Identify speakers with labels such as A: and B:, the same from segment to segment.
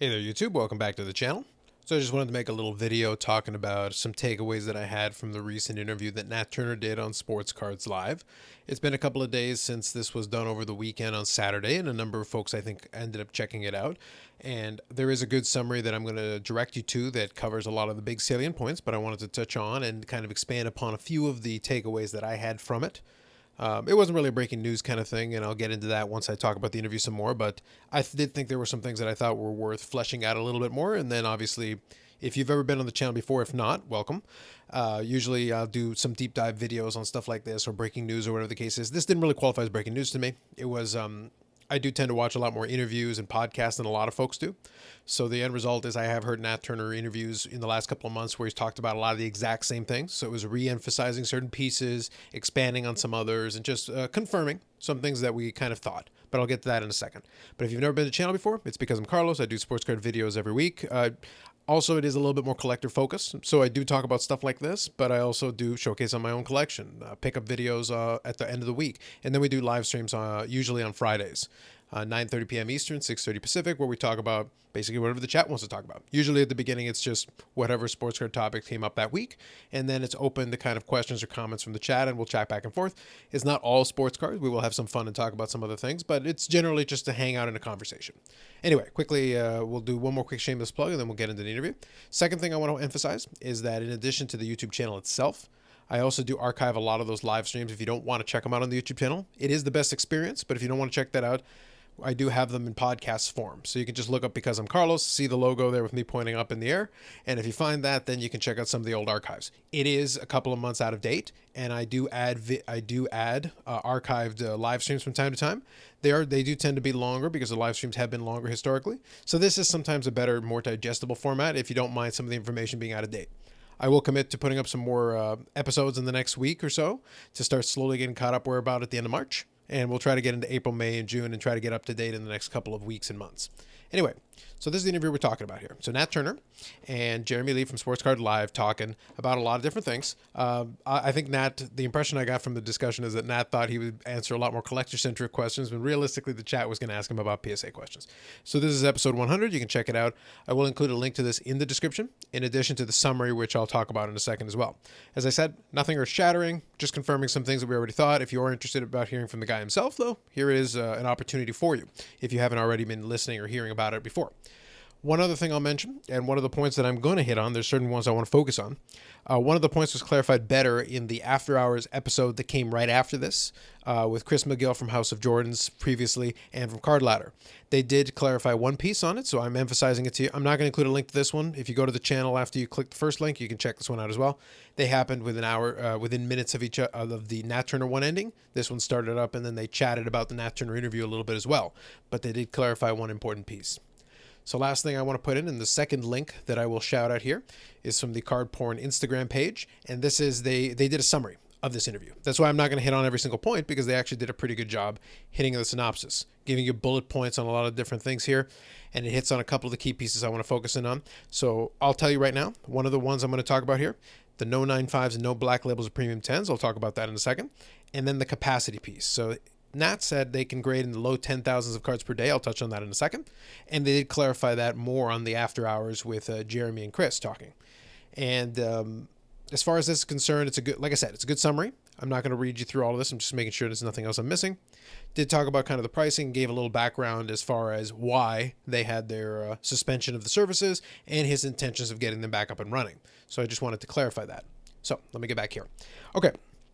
A: Hey there YouTube, welcome back to the channel. So I just wanted to make a little video talking about some takeaways that I had from the recent interview that Nat Turner did on Sports Cards Live. It's been a couple of days since this was done over the weekend on Saturday, and a number of folks I think ended up checking it out. And there is a good summary that I'm going to direct you to that covers a lot of the big salient points, but I wanted to touch on and kind of expand upon a few of the takeaways that I had from it. It wasn't really a breaking news kind of thing, and I'll get into that once I talk about the interview some more, but I did think there were some things that I thought were worth fleshing out a little bit more, and then obviously, if you've ever been on the channel before, if not, welcome. Usually I'll do some deep dive videos on stuff like this or breaking news or whatever the case is. This didn't really qualify as breaking news to me. It was, I do tend to watch a lot more interviews and podcasts than a lot of folks do. So the end result is I have heard Nat Turner interviews in the last couple of months where he's talked about a lot of the exact same things. So it was re-emphasizing certain pieces, expanding on some others, and just confirming some things that we kind of thought. But I'll get to that in a second. But if you've never been to the channel before, it's because I'm Carlos. I do sports card videos every week. Also, it is a little bit more collector focused. So I do talk about stuff like this, but I also do showcase on my own collection, pick up videos at the end of the week. And then we do live streams usually on Fridays. 9:30 p.m. Eastern, 6:30 Pacific, where we talk about basically whatever the chat wants to talk about. Usually at the beginning, it's just whatever sports card topic came up that week, and then it's open to kind of questions or comments from the chat, and we'll chat back and forth. It's not all sports cards. We will have some fun and talk about some other things, but it's generally just to hang out in a conversation. Anyway, quickly, we'll do one more quick shameless plug, and then we'll get into the interview. Second thing I want to emphasize is that in addition to the YouTube channel itself, I also do archive a lot of those live streams if you don't want to check them out on the YouTube channel. It is the best experience, but if you don't want to check that out, I do have them in podcast form. So you can just look up Because I'm Carlos, see the logo there with me pointing up in the air. And if you find that, then you can check out some of the old archives. It is a couple of months out of date, and I do add archived live streams from time to time. They do tend to be longer because the live streams have been longer historically. So this is sometimes a better, more digestible format if you don't mind some of the information being out of date. I will commit to putting up some more episodes in the next week or so to start slowly getting caught up. We're about at the end of March. And we'll try to get into April, May, and June and try to get up to date in the next couple of weeks and months. Anyway, so this is the interview we're talking about here. So Nat Turner and Jeremy Lee from Sports Card Live talking about a lot of different things. I think Nat, the impression I got from the discussion is that Nat thought he would answer a lot more collector-centric questions, when realistically the chat was going to ask him about PSA questions. So this is episode 100. You can check it out. I will include a link to this in the description, in addition to the summary, which I'll talk about in a second as well. As I said, nothing earth-shattering, just confirming some things that we already thought. If you're interested about hearing from the guy himself, though, here is an opportunity for you, if you haven't already been listening or hearing about it before. One other thing I'll mention, and one of the points that I'm going to hit on, there's certain ones I want to focus on. One of the points was clarified better in the After Hours episode that came right after this, with Chris McGill from House of Jordans previously, and from Card Ladder. They did clarify one piece on it, so I'm emphasizing it to you. I'm not going to include a link to this one. If you go to the channel after you click the first link, you can check this one out as well. They happened within minutes of each of the Nat Turner one ending. This one started up, and then they chatted about the Nat Turner interview a little bit as well. But they did clarify one important piece. So last thing I want to put in the second link that I will shout out here is from the Card Porn Instagram page. And this is, they did a summary of this interview. That's why I'm not going to hit on every single point, because they actually did a pretty good job hitting the synopsis, giving you bullet points on a lot of different things here. And it hits on a couple of the key pieces I want to focus in on. So I'll tell you right now, one of the ones I'm going to talk about here, the no 9.5s and no black labels of premium 10s. I'll talk about that in a second. And then the capacity piece. So Nat said they can grade in the low 10,000s of cards per day. I'll touch on that in a second. And they did clarify that more on the After Hours with Jeremy and Chris talking. And as far as this is concerned, it's a good, like I said, it's a good summary. I'm not going to read you through all of this. I'm just making sure there's nothing else I'm missing. Did talk about kind of the pricing, gave a little background as far as why they had their suspension of the services and his intentions of getting them back up and running. So I just wanted to clarify that. So let me get back here. Okay.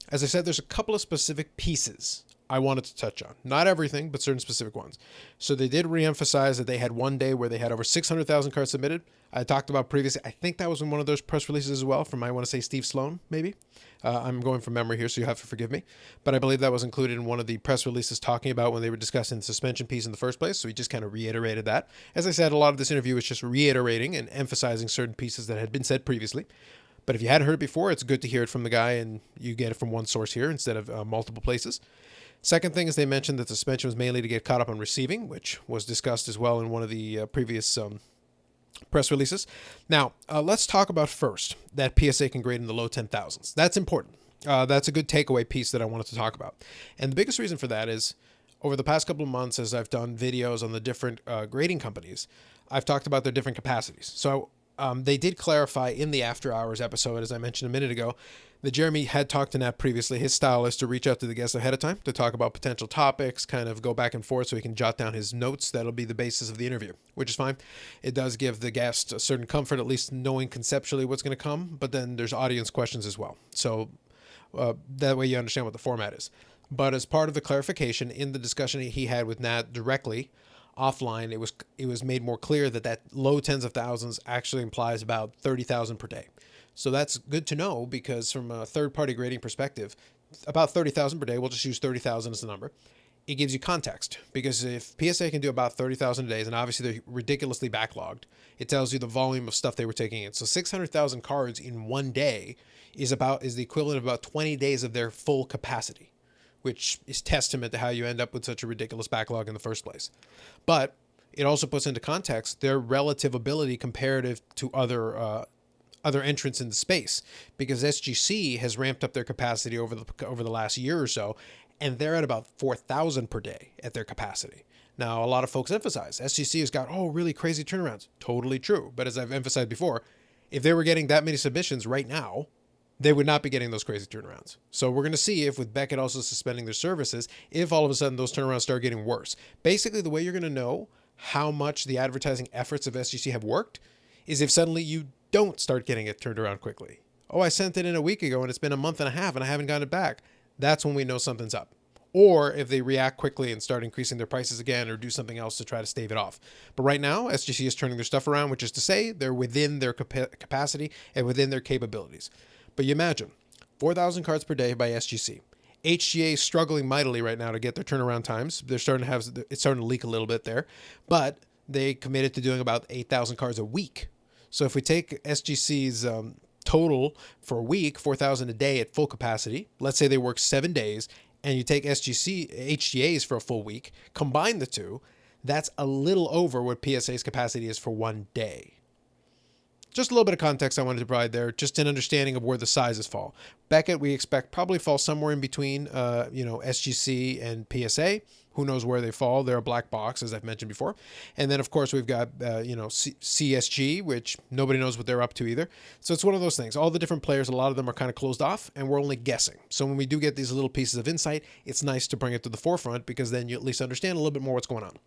A: As I said, there's a couple of specific pieces I wanted to touch on. Not everything, but certain specific ones. So they did reemphasize that they had one day where they had over 600,000 cards submitted. I talked about previously, I think that was in one of those press releases as well from, I want to say, Steve Sloan, maybe. I'm going from memory here, so you have to forgive me. But I believe that was included in one of the press releases talking about when they were discussing the suspension piece in the first place. So he just kind of reiterated that. As I said, a lot of this interview was just reiterating and emphasizing certain pieces that had been said previously. But if you hadn't heard it before, it's good to hear it from the guy, and you get it from one source here instead of multiple places. Second thing is they mentioned that the suspension was mainly to get caught up on receiving, which was discussed as well in one of the previous press releases. Now, let's talk about first that PSA can grade in the low 10,000s. That's important. That's a good takeaway piece that I wanted to talk about. And the biggest reason for that is over the past couple of months, as I've done videos on the different grading companies, I've talked about their different capacities. So they did clarify in the After Hours episode, as I mentioned a minute ago, that Jeremy had talked to Nat previously. His style is to reach out to the guest ahead of time to talk about potential topics, kind of go back and forth so he can jot down his notes. That'll be the basis of the interview, which is fine. It does give the guest a certain comfort, at least knowing conceptually what's going to come, but then there's audience questions as well. So that way you understand what the format is. But as part of the clarification in the discussion he had with Nat directly offline, it was made more clear that low tens of thousands actually implies about 30,000 per day. So that's good to know, because from a third-party grading perspective, about 30,000 per day, we'll just use 30,000 as the number. It gives you context, because if PSA can do about 30,000 days, and obviously they're ridiculously backlogged, it tells you the volume of stuff they were taking in. So 600,000 cards in one day is the equivalent of about 20 days of their full capacity, which is testament to how you end up with such a ridiculous backlog in the first place. But it also puts into context their relative ability comparative to other entrants in the space, because SGC has ramped up their capacity over the last year or so, and they're at about 4,000 per day at their capacity. Now, a lot of folks emphasize SGC has got really crazy turnarounds. Totally true, but as I've emphasized before, if they were getting that many submissions right now, they would not be getting those crazy turnarounds. So we're going to see if, with Beckett also suspending their services, if all of a sudden those turnarounds start getting worse. Basically, the way you're going to know how much the advertising efforts of SGC have worked is if suddenly you don't start getting it turned around quickly. Oh, I sent it in a week ago and it's been a month and a half and I haven't gotten it back. That's when we know something's up. Or if they react quickly and start increasing their prices again or do something else to try to stave it off. But right now, SGC is turning their stuff around, which is to say they're within their capacity and within their capabilities. But you imagine, 4,000 cards per day by SGC. HGA is struggling mightily right now to get their turnaround times. It's starting to leak a little bit there. But they committed to doing about 8,000 cards a week. So if we take SGC's total for a week, 4,000 a day at full capacity, let's say they work 7 days, and you take HGA's for a full week, combine the two, that's a little over what PSA's capacity is for one day. Just a little bit of context I wanted to provide there, just an understanding of where the sizes fall. Beckett, we expect probably fall somewhere in between, SGC and PSA. Who knows where they fall? They're a black box, as I've mentioned before. And then, of course, we've got, CSG, which nobody knows what they're up to either. So it's one of those things. All the different players, a lot of them are kind of closed off, and we're only guessing. So when we do get these little pieces of insight, it's nice to bring it to the forefront, because then you at least understand a little bit more what's going on.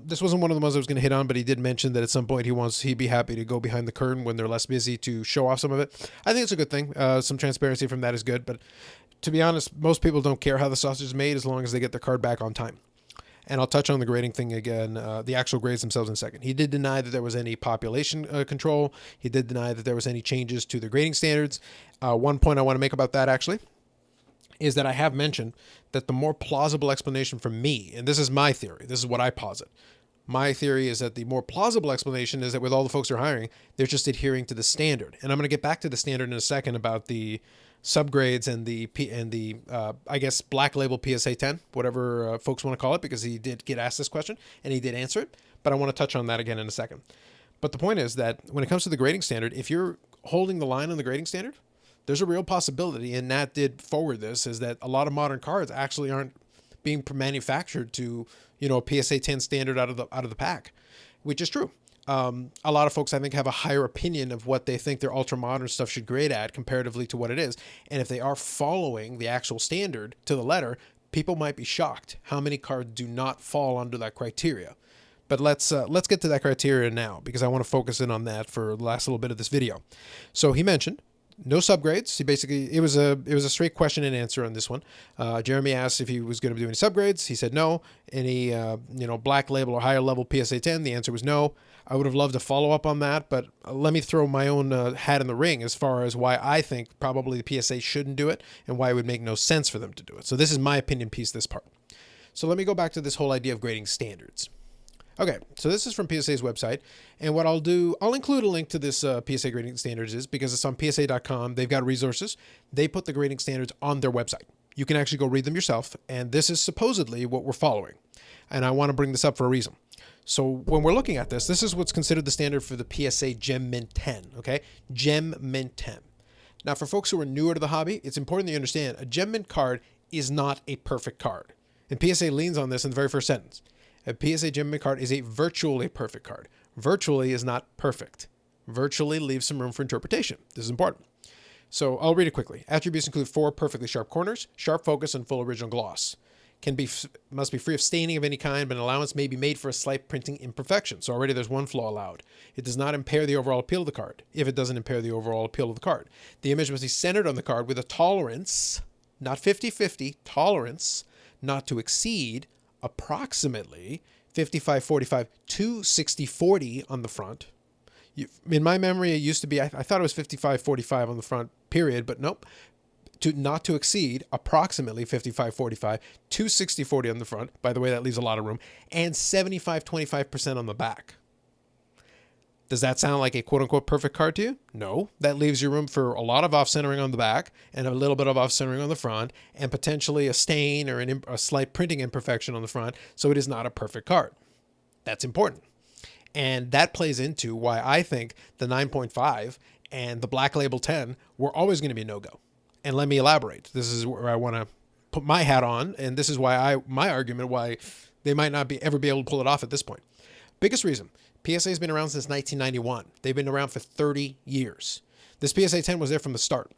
A: This wasn't one of the ones I was going to hit on, but he did mention that at some point he'd be happy to go behind the curtain when they're less busy to show off some of it. I think it's a good thing. Some transparency from that is good, but to be honest, most people don't care how the sausage is made as long as they get their card back on time. And I'll touch on the grading thing again, the actual grades themselves in a second. He did deny that there was any population control. He did deny that there was any changes to the grading standards. One point I want to make about that, actually, is that I have mentioned that the more plausible explanation from me, and this is my theory, this is what I posit. My theory is that the more plausible explanation is that with all the folks they're hiring, they're just adhering to the standard. And I'm going to get back to the standard in a second about the subgrades and the I guess black label PSA 10, whatever folks want to call it, because he did get asked this question and he did answer it. But I want to touch on that again in a second. But the point is that when it comes to the grading standard, if you're holding the line on the grading standard, there's a real possibility, and Nat did forward this, is that a lot of modern cards actually aren't being manufactured to, a PSA 10 standard out of the pack, which is true. A lot of folks, I think, have a higher opinion of what they think their ultra modern stuff should grade at comparatively to what it is. And if they are following the actual standard to the letter, people might be shocked how many cards do not fall under that criteria. But let's get to that criteria now, because I want to focus in on that for the last little bit of this video. So he mentioned no subgrades. It was a straight question and answer on this one. Jeremy asked if he was going to do any subgrades. He said no. Any black label or higher level PSA 10. The answer was no. I would have loved to follow up on that, but let me throw my own hat in the ring as far as why I think probably the PSA shouldn't do it and why it would make no sense for them to do it. So this is my opinion piece, this part. So let me go back to this whole idea of grading standards. Okay, so this is from PSA's website, and what I'll do, I'll include a link to this PSA grading standards is because it's on PSA.com. They've got resources. They put the grading standards on their website. You can actually go read them yourself, and this is supposedly what we're following. And I want to bring this up for a reason. So when we're looking at this is what's considered the standard for the PSA Gem Mint 10, okay? Gem Mint 10. Now, for folks who are newer to the hobby, it's important that you understand a Gem Mint card is not a perfect card. And PSA leans on this in the very first sentence. A PSA gem mint card is a virtually perfect card. Virtually is not perfect. Virtually leaves some room for interpretation. This is important. So I'll read it quickly. Attributes include 4 perfectly sharp corners, sharp focus, and full original gloss. Must be free of staining of any kind, but an allowance may be made for a slight printing imperfection. So already there's one flaw allowed. It does not impair the overall appeal of the card. If it doesn't impair the overall appeal of the card, the image must be centered on the card with a tolerance, not 50-50, tolerance, not to exceed approximately 55-45 to 60-40 on the front. In my memory, it used to be, I thought it was 55-45 on the front, period, but nope. Not to exceed approximately 55-45 to 60-40 on the front. By the way, that leaves a lot of room. And 75-25% on the back. Does that sound like a quote-unquote perfect card to you? No. That leaves you room for a lot of off-centering on the back and a little bit of off-centering on the front and potentially a stain or a slight printing imperfection on the front. So it is not a perfect card. That's important. And that plays into why I think the 9.5 and the Black Label 10 were always going to be no-go. And let me elaborate. This is where I want to put my hat on, and this is why my argument why they might not ever be able to pull it off at this point. Biggest reason, PSA has been around since 1991. They've been around for 30 years. This PSA 10 was there from the start.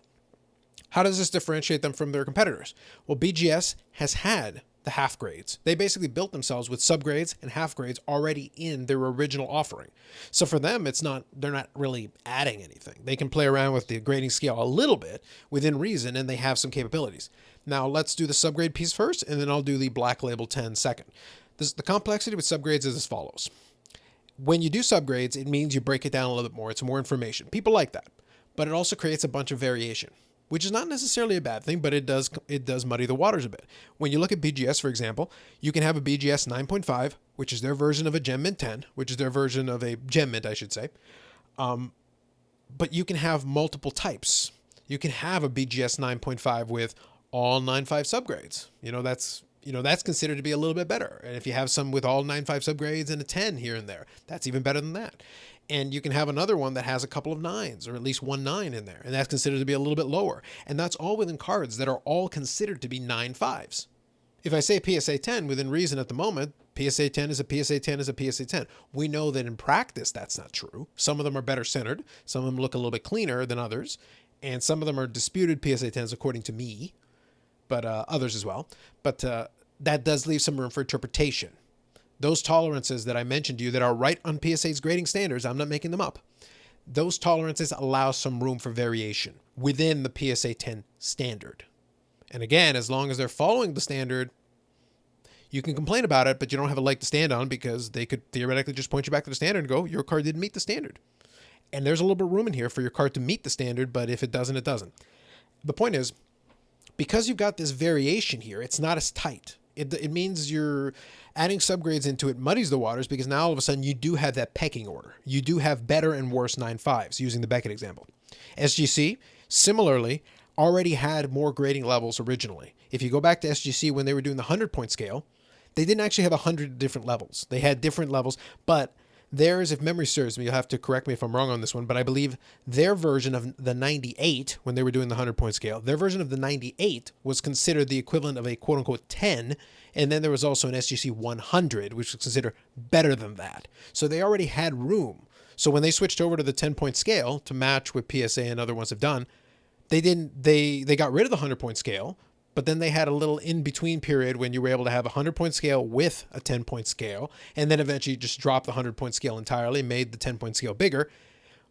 A: How does this differentiate them from their competitors? Well, BGS has had the half grades. They basically built themselves with subgrades and half grades already in their original offering. So for them, they're not really adding anything. They can play around with the grading scale a little bit within reason, and they have some capabilities. Now let's do the subgrade piece first, and then I'll do the Black Label 10 second. The complexity with subgrades is as follows. When you do subgrades, it means you break it down a little bit more. It's more information. People like that, but it also creates a bunch of variation, which is not necessarily a bad thing, but it does muddy the waters a bit. When you look at BGS, for example, you can have a BGS 9.5, which is their version of a Gem Mint 10, which is their version of a Gem Mint, I should say. But you can have multiple types. You can have a BGS 9.5 with all 9.5 subgrades. That's considered to be a little bit better. And if you have some with all 9.5 subgrades and a 10 here and there, that's even better than that. And you can have another one that has a couple of 9s or at least 1 9 in there. And that's considered to be a little bit lower. And that's all within cards that are all considered to be 9.5s. If I say PSA 10 within reason at the moment, PSA 10 is a PSA 10 is a PSA 10. We know that in practice, that's not true. Some of them are better centered. Some of them look a little bit cleaner than others. And some of them are disputed PSA 10s according to me, but others as well. But that does leave some room for interpretation. Those tolerances that I mentioned to you that are right on PSA's grading standards, I'm not making them up. Those tolerances allow some room for variation within the PSA 10 standard. And again, as long as they're following the standard, you can complain about it, but you don't have a leg to stand on because they could theoretically just point you back to the standard and go, your card didn't meet the standard. And there's a little bit of room in here for your card to meet the standard, but if it doesn't, it doesn't. The point is, because you've got this variation here, it's not as tight. It means you're adding subgrades into it muddies the waters because now all of a sudden you do have that pecking order. You do have better and worse 9.5s, using the Beckett example. SGC, similarly, already had more grading levels originally. If you go back to SGC when they were doing the 100-point scale, they didn't actually have 100 different levels. They had different levels, but theirs, if memory serves me, you'll have to correct me if I'm wrong on this one, but I believe their version of the 98, when they were doing the 100-point scale, their version of the 98 was considered the equivalent of a quote-unquote 10, and then there was also an SGC 100, which was considered better than that. So they already had room. So when they switched over to the 10-point scale to match what PSA and other ones have done, they got rid of the 100-point scale, but then they had a little in-between period when you were able to have a 100-point scale with a 10-point scale, and then eventually just dropped the 100-point scale entirely, made the 10-point scale bigger.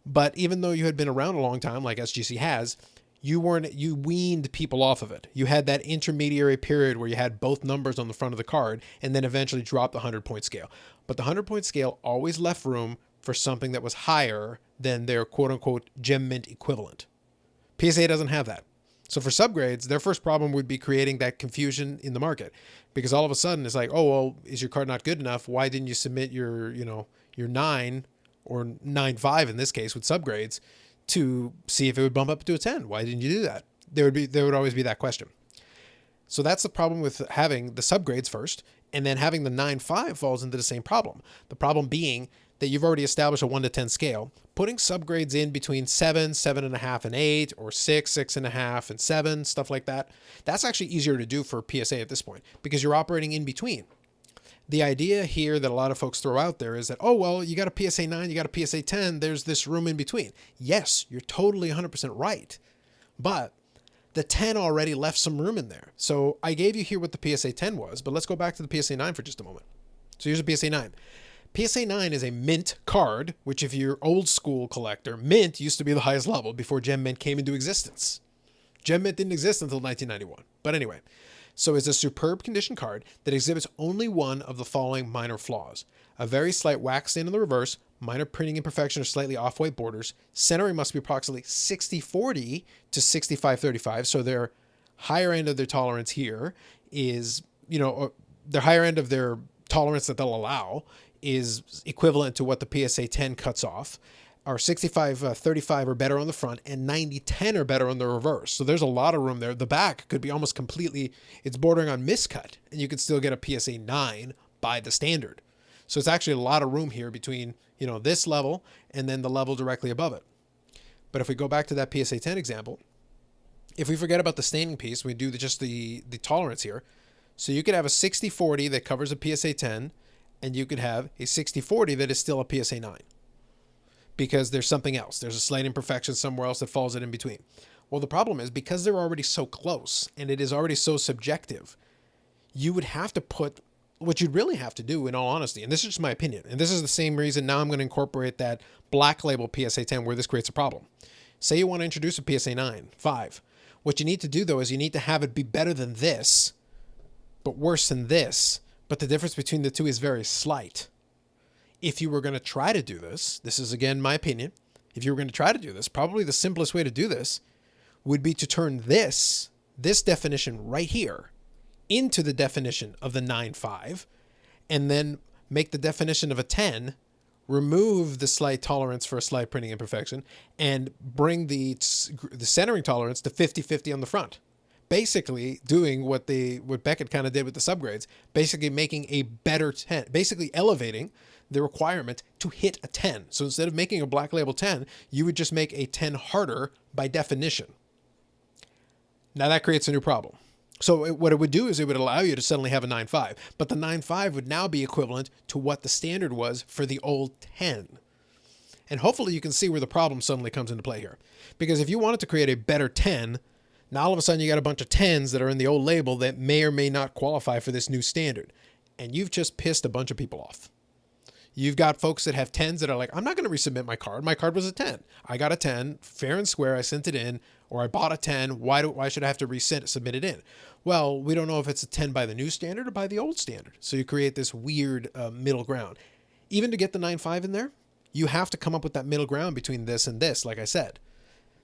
A: But even though you had been around a long time, like SGC has, you weaned people off of it. You had that intermediary period where you had both numbers on the front of the card, and then eventually dropped the 100-point scale. But the 100-point scale always left room for something that was higher than their quote-unquote Gem Mint equivalent. PSA doesn't have that. So for subgrades, their first problem would be creating that confusion in the market, because all of a sudden it's like, oh, well, is your card not good enough? Why didn't you submit your 9 or 9.5 in this case with subgrades to see if it would bump up to a 10? Why didn't you do that? There would always be that question. So that's the problem with having the subgrades first, and then having the 9.5 falls into the same problem. The problem being that you've already established a 1 to 10 scale. Putting subgrades in between 7, 7.5, and 8, or 6, 6.5, and 7, stuff like that, that's actually easier to do for PSA at this point because you're operating in between. The idea here that a lot of folks throw out there is that, oh, well, you got a PSA 9, you got a PSA 10, there's this room in between. Yes, you're totally 100% right. But the 10 already left some room in there. So I gave you here what the PSA 10 was, but let's go back to the PSA 9 for just a moment. So here's a PSA 9. PSA 9 is a mint card, which if you're old school collector, mint used to be the highest level before Gem Mint came into existence. Gem Mint didn't exist until 1991. But anyway, so it's a superb condition card that exhibits only one of the following minor flaws. A very slight wax stain in the reverse, minor printing imperfection or slightly off-white borders. Centering must be approximately 60-40 to 65-35. So their higher end of their tolerance here is, their higher end of their tolerance that they'll allow is equivalent to what the PSA 10 cuts off, are 65-35 or better on the front, and 90-10 or better on the reverse. So there's a lot of room there. The back could be almost completely, it's bordering on miscut, and you could still get a PSA 9 by the standard. So it's actually a lot of room here between, this level and then the level directly above it. But if we go back to that PSA 10 example, if we forget about the staining piece, we do just the tolerance here. So you could have a 60-40 that covers a PSA 10, and you could have a 60-40 that is still a PSA 9. Because there's something else. There's a slight imperfection somewhere else that falls in between. Well, the problem is because they're already so close and it is already so subjective, you would have to put what you'd really have to do, in all honesty, and this is just my opinion, and this is the same reason now I'm going to incorporate that black label PSA 10 where this creates a problem. Say you want to introduce a PSA 9, 5. What you need to do, though, is you need to have it be better than this, but worse than this, but the difference between the two is very slight. If you were going to try to do this, this is again my opinion, if you were going to try to do this, probably the simplest way to do this would be to turn this definition right here into the definition of the 9.5 and then make the definition of a 10, remove the slight tolerance for a slight printing imperfection, and bring the centering tolerance to 50-50 on the front. Basically doing what Beckett kind of did with the subgrades, basically making a better 10, basically elevating the requirement to hit a 10. So instead of making a black label 10, you would just make a 10 harder by definition. Now that creates a new problem. So what it would do is it would allow you to suddenly have a 9.5, but the 9.5 would now be equivalent to what the standard was for the old 10. And hopefully you can see where the problem suddenly comes into play here. Because if you wanted to create a better 10, now all of a sudden you got a bunch of 10s that are in the old label that may or may not qualify for this new standard. And you've just pissed a bunch of people off. You've got folks that have 10s that are like, I'm not going to resubmit my card. My card was a 10. I got a 10, fair and square. I sent it in, or I bought a 10. Why should I have to submit it in? Well, we don't know if it's a 10 by the new standard or by the old standard. So you create this weird middle ground. Even to get the 9.5 in there, you have to come up with that middle ground between this and this, like I said.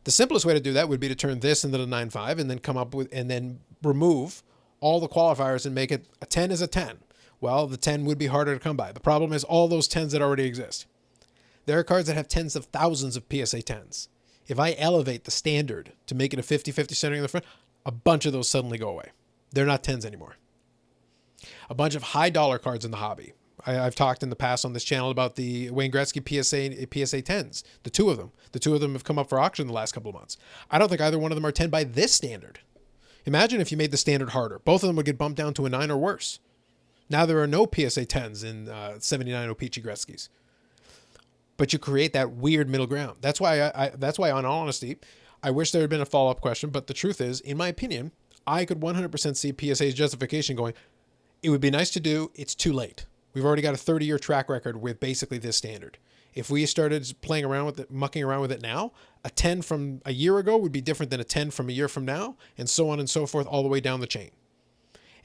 A: The simplest way to do that would be to turn this into the 9.5 and then come up with, and then remove all the qualifiers and make it a 10 is a 10. Well, the 10 would be harder to come by. The problem is all those 10s that already exist. There are cards that have tens of thousands of PSA 10s. If I elevate the standard to make it a 50-50 centering in the front, a bunch of those suddenly go away. They're not 10s anymore. A bunch of high dollar cards in the hobby. I've talked in the past on this channel about the Wayne Gretzky PSA 10s. The two of them. The two of them have come up for auction in the last couple of months. I don't think either one of them are 10 by this standard. Imagine if you made the standard harder. Both of them would get bumped down to a 9 or worse. Now there are no PSA 10s in 79 O-Pee-Chee Gretzky's. But you create that weird middle ground. That's why, that's why, on all honesty, I wish there had been a follow-up question. But the truth is, in my opinion, I could 100% see PSA's justification going, it would be nice to do, it's too late. We've already got a 30-year track record with basically this standard. If we started playing around with it, mucking around with it now, a 10 from a year ago would be different than a 10 from a year from now, and so on and so forth all the way down the chain.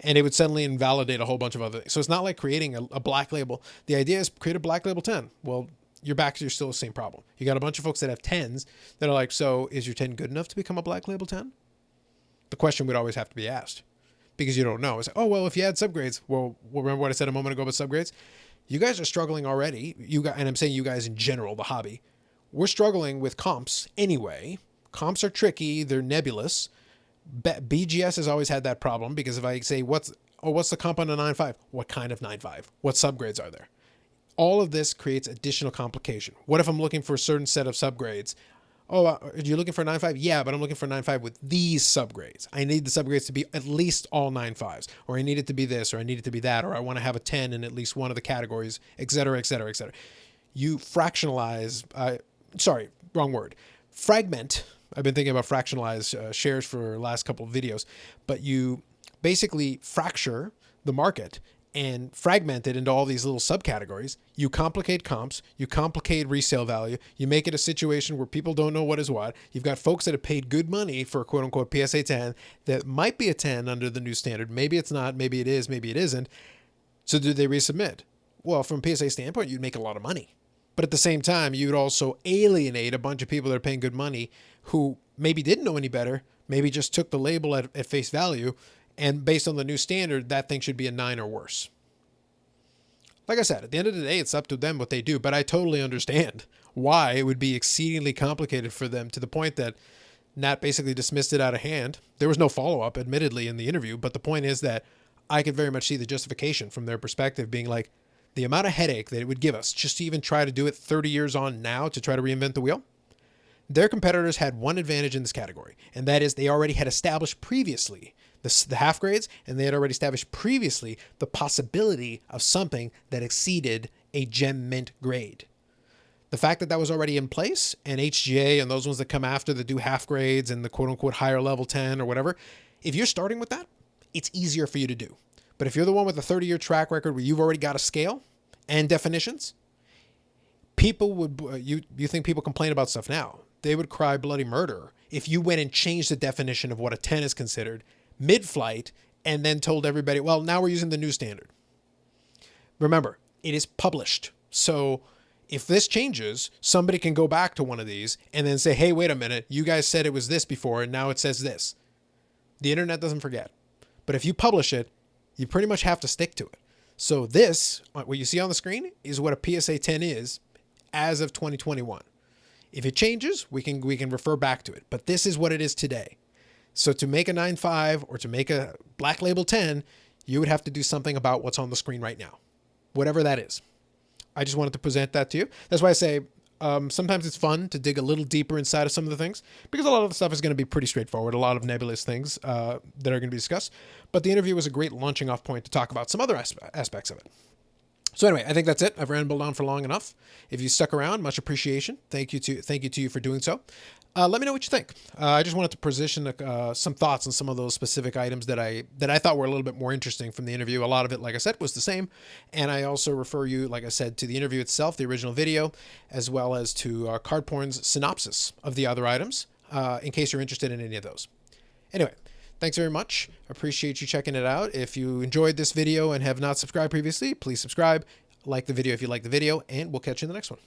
A: And it would suddenly invalidate a whole bunch of other things. So it's not like creating a black label. The idea is create a black label 10. Well, you're still the same problem. You got a bunch of folks that have 10s that are like, so is your 10 good enough to become a black label 10? The question would always have to be asked because you don't know. It's like, oh, well, if you had subgrades, well, remember what I said a moment ago about subgrades? You guys are struggling already. And I'm saying you guys in general, the hobby. We're struggling with comps anyway. Comps are tricky. They're nebulous. BGS has always had that problem because if I say, what's the comp on a 9.5? What kind of 9.5? What subgrades are there? All of this creates additional complication. What if I'm looking for a certain set of subgrades? Oh, are you looking for a 9.5? Yeah, but I'm looking for a 9.5 with these subgrades. I need the subgrades to be at least all 9.5s, or I need it to be this, or I need it to be that, or I want to have a 10 in at least one of the categories, et cetera, et cetera, et cetera. You fractionalize, sorry, wrong word. Fragment. I've been thinking about fractionalized shares for the last couple of videos, but you basically fracture the market and fragment it into all these little subcategories. You complicate comps, you complicate resale value, you make it a situation where people don't know what is what. You've got folks that have paid good money for a quote unquote PSA 10 that might be a 10 under the new standard. Maybe it's not, maybe it is, maybe it isn't. So do they resubmit? Well, from a PSA standpoint, you'd make a lot of money. But at the same time, you'd also alienate a bunch of people that are paying good money who maybe didn't know any better, maybe just took the label at face value, and based on the new standard, that thing should be a 9 or worse. Like I said, at the end of the day, it's up to them what they do, but I totally understand why it would be exceedingly complicated for them, to the point that Nat basically dismissed it out of hand. There was no follow-up, admittedly, in the interview, but the point is that I could very much see the justification from their perspective being like, the amount of headache that it would give us just to even try to do it 30 years on now to try to reinvent the wheel. Their competitors had one advantage in this category, and that is they already had established previously the half grades, and they had already established previously the possibility of something that exceeded a gem mint grade. The fact that that was already in place, and HGA and those ones that come after that do half grades and the quote unquote higher level 10 or whatever, if you're starting with that, it's easier for you to do. But if you're the one with a 30-year track record where you've already got a scale and definitions, people would, you think people complain about stuff now. They would cry bloody murder if you went and changed the definition of what a 10 is considered mid-flight and then told everybody, well, now we're using the new standard. Remember, it is published. So if this changes, somebody can go back to one of these and then say, hey, wait a minute, you guys said it was this before and now it says this. The internet doesn't forget. But if you publish it, you pretty much have to stick to it. So this, what you see on the screen, is what a PSA 10 is as of 2021. If it changes, we can refer back to it. But this is what it is today. So to make a 9.5 or to make a black label 10, you would have to do something about what's on the screen right now, whatever that is. I just wanted to present that to you. That's why I say sometimes it's fun to dig a little deeper inside of some of the things, because a lot of the stuff is going to be pretty straightforward, a lot of nebulous things that are going to be discussed. But the interview was a great launching off point to talk about some other aspects of it. So anyway, I think that's it. I've rambled on for long enough. If you stuck around, much appreciation. Thank you to you for doing so. Let me know what you think. I just wanted to position some thoughts on some of those specific items that I thought were a little bit more interesting from the interview. A lot of it, like I said, was the same. And I also refer you, like I said, to the interview itself, the original video, as well as to Cardporn's synopsis of the other items, in case you're interested in any of those. Anyway, thanks very much. Appreciate you checking it out. If you enjoyed this video and have not subscribed previously, please subscribe, like the video if you like the video, and we'll catch you in the next one.